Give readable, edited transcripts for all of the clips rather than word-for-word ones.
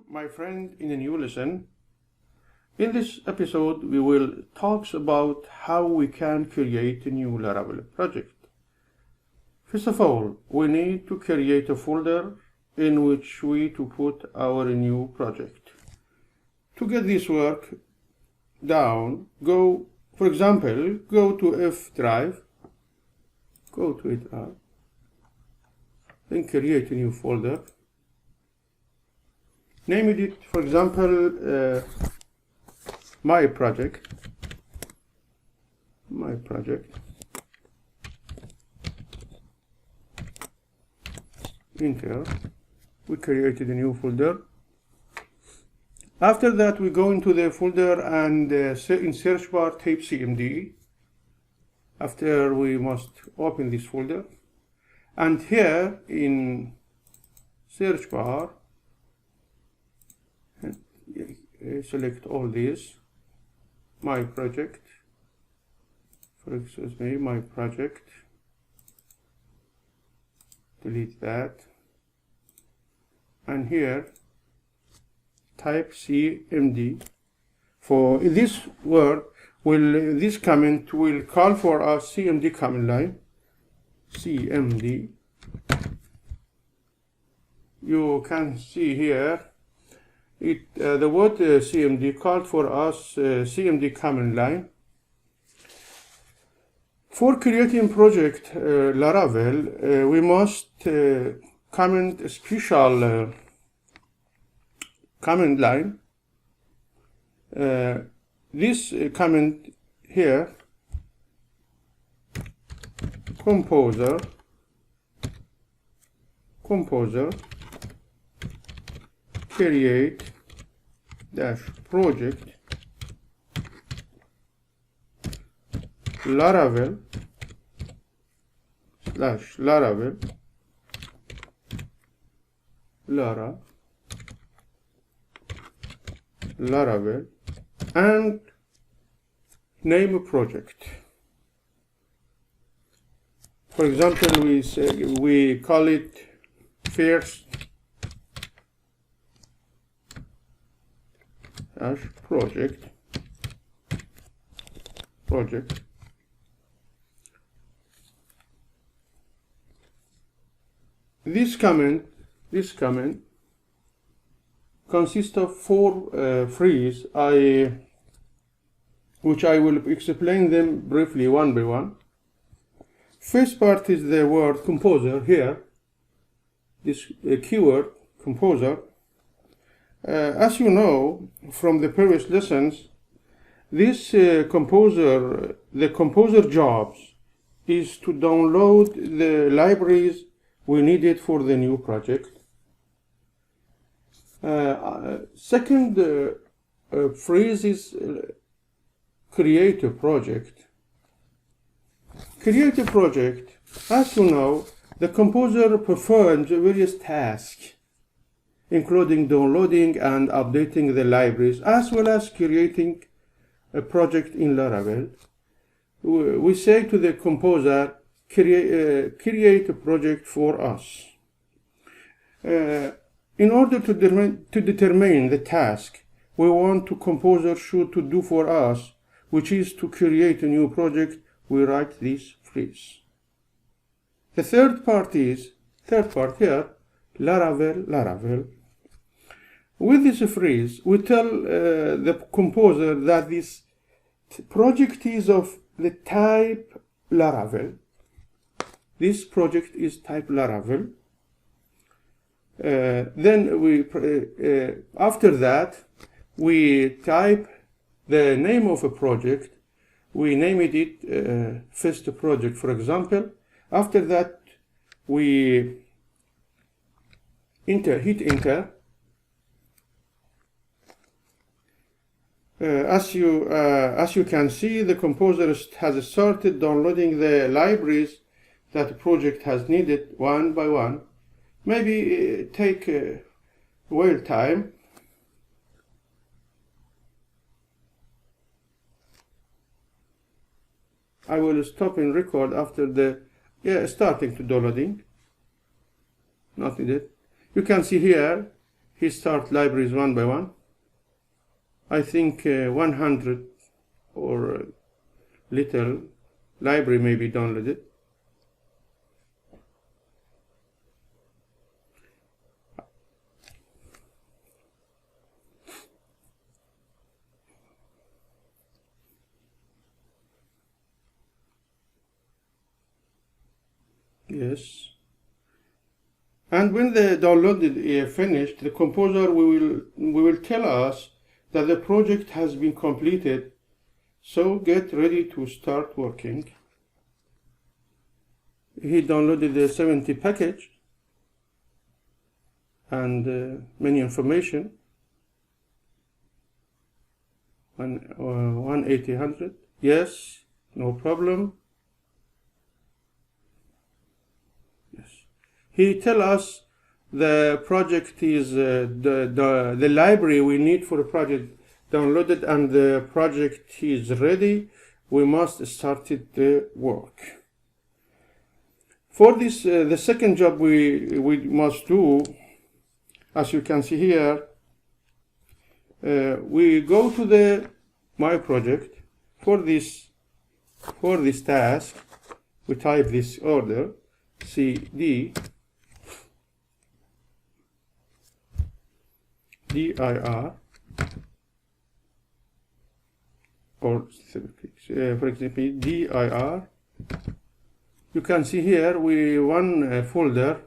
my friend, in a new lesson. In this episode, we will talk about how we can create a new Laravel project. First of all, we need to create a folder in which we to put our new project. To get this work down, for example, go to F drive, then create a new folder. Name it, for example, my project. Enter. We created a new folder. After that, we go into the folder and in search bar type CMD. After, we must open this folder, and here in search bar, select all these, my project, my project, delete that, and here type CMD. For this word, this comment will call for a CMD command line, CMD. You can see here the word CMD called for us CMD command line. For creating project Laravel, we must comment a special command line. This comment here, composer create dash project Laravel / Laravel Laravel and name a project. For example, we call it first project. This comment consists of four phrases, which I will explain them briefly one by one. First part is the word composer here, this keyword composer. As you know from the previous lessons, this the composer jobs is to download the libraries we needed for the new project. Second phrase is create a project. Create a project. As you know, the composer performs various tasks, including downloading and updating the libraries, as well as creating a project in Laravel. We say to the composer, create a project for us. In order to determine the task we want the composer should to do for us, which is to create a new project, we write this phrase. The third part here, Laravel. With this phrase, we tell the composer that this project is of the type Laravel. This project is type Laravel. Then after that, we type the name of a project. We name it first project, for example. After that, we hit enter. As you can see, the composer has started downloading the libraries that the project has needed one by one. Maybe take a while time. I will stop and record after the starting to downloading. Not needed. You can see here he start libraries one by one. I think 100 or little library may be downloaded. Yes. And when the download is finished, the composer will tell us that the project has been completed. So get ready to start working. He downloaded the 70 package and many information. 180. Yes, no problem. Yes. He tell us the project is the library we need for the project downloaded and the project is ready. We must start the work. For this, the second job we must do, as you can see here, we go to the My Project. For this task, we type this order, cd dir, or for example dir. You can see here one folder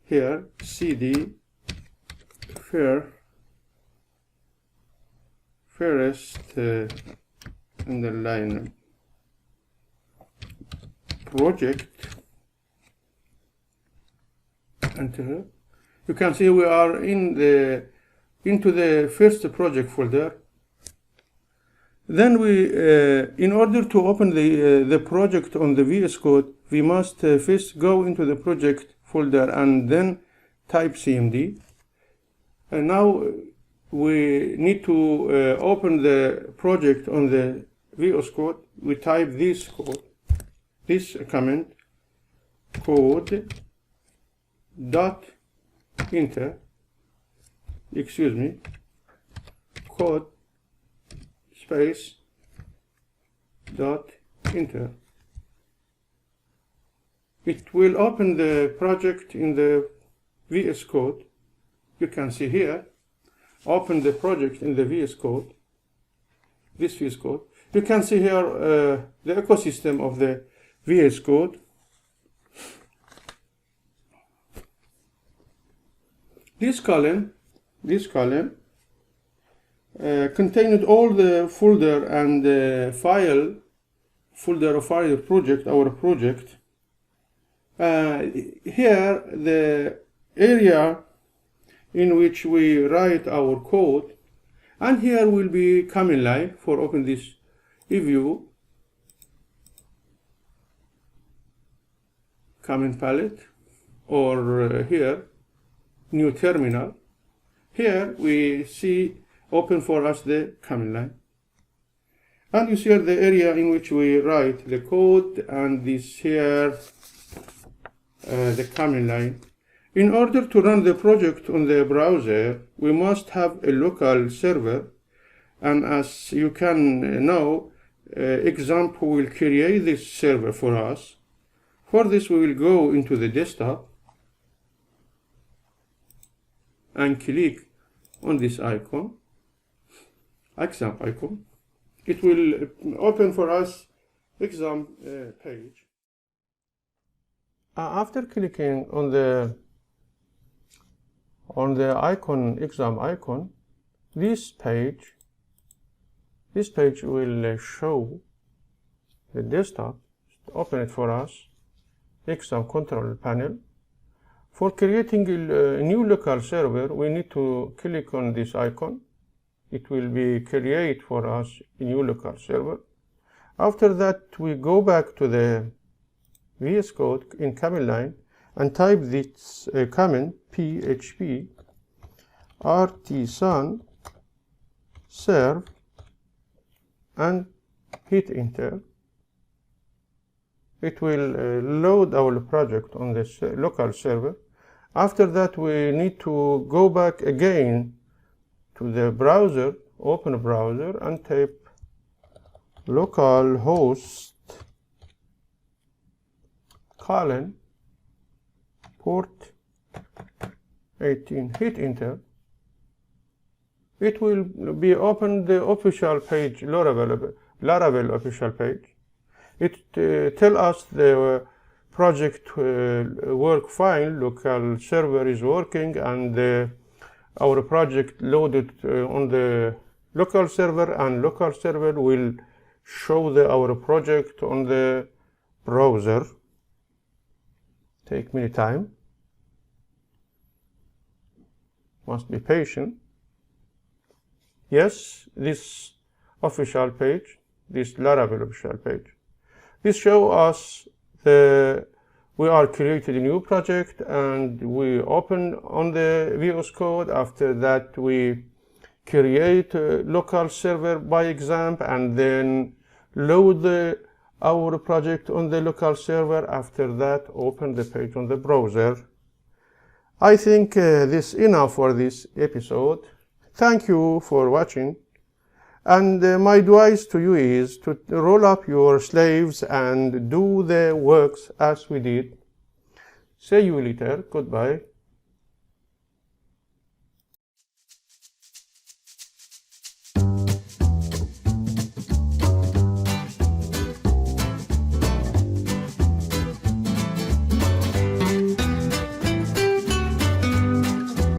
here, cd first underline project. Enter. You can see we are into the first project folder. Then we, in order to open the project on the VS Code, we must first go into the project folder and then type cmd. And now we need to open the project on the VS Code. We type this code, this command, code dot enter, code space dot enter. It will open the project in the VS Code. You can see here, open the project in the VS Code, this VS Code. You can see here the ecosystem of the VS Code. This column contained all the folder and folder of file project, our project. Here the area in which we write our code, and here will be command line for open this view, command palette, or here new terminal. Here we see open for us the command line, and you see here the area in which we write the code, and this here the command line. In order to run the project on the browser, we must have a local server, and as you can know, XAMPP will create this server for us. For this, we will go into the desktop and click on this icon, XAMPP icon. It will open for us XAMPP page. After clicking on the icon, XAMPP icon, this page will show the desktop. Open it for us, XAMPP control panel. For creating a new local server, we need to click on this icon. It will be create for us a new local server. After that, we go back to the VS Code in command line and type this command php artisan serve and hit enter. It will load our project on the local server, After that, we need to go back again to the browser, open a browser, and type localhost colon port 18. Hit enter. It will be open the official page, Laravel official page. It tell us the project work fine, local server is working, and our project loaded on the local server, and local server will show our project on the browser. Take many time. Must be patient. Yes, this official page, this Laravel official page. This shows us we are created a new project, and we open on the VS Code. After that, we create a local server by example, and then load our project on the local server. After that, open the page on the browser. I think this is enough for this episode. Thank you for watching. And my advice to you is to roll up your sleeves and do the works as we did. See you later. Goodbye.